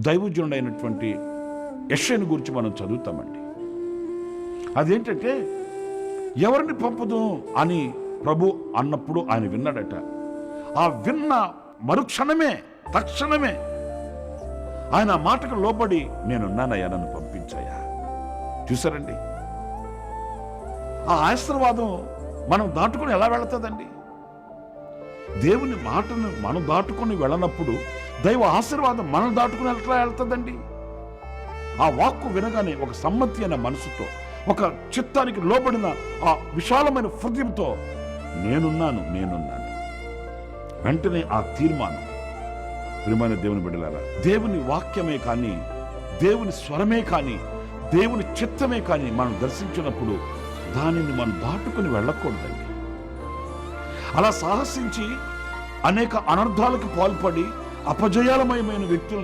దైవజనుడైనటువంటి యెషయాను గురించి మనం చదువుతామండి. అదేంటంటే, ఎవరిని పంపదు అని ప్రభు అన్నప్పుడు ఆయన విన్నాడట. ఆ విన్న మరుక్షణమే, తక్షణమే ఆయన ఆ మాటకు లోబడి, నేనున్నానయ్యా, నన్ను పంపించాయా. చూసారండి, ఆ ఆశీర్వాదం మనం దాటుకుని ఎలా వెళుతుందండి? దేవుని మాటను మనం దాటుకుని వెళ్ళనప్పుడు దైవ ఆశీర్వాదం మనం దాటుకుని ఎట్లా వెళ్తుందండి? ఆ వాక్కు వినగానే ఒక సమ్మతి అనే మనసుతో, ఒక చిత్తానికి లోబడిన ఆ విశాలమైన హృదయంతో నేనున్నాను, వెంటనే ఆ తీర్మానం. ప్రియమైన దేవుని బిడ్డలారా, దేవుని వాక్యమే కానీ, దేవుని స్వరమే కానీ, దేవుని చిత్తమే కానీ మనం దర్శించినప్పుడు దానిని మనం దాటుకుని వెళ్ళకూడదండి. అలా సాహసించి అనేక అనర్థాలకు పాల్పడి అపజయాలమయమైన వ్యక్తులు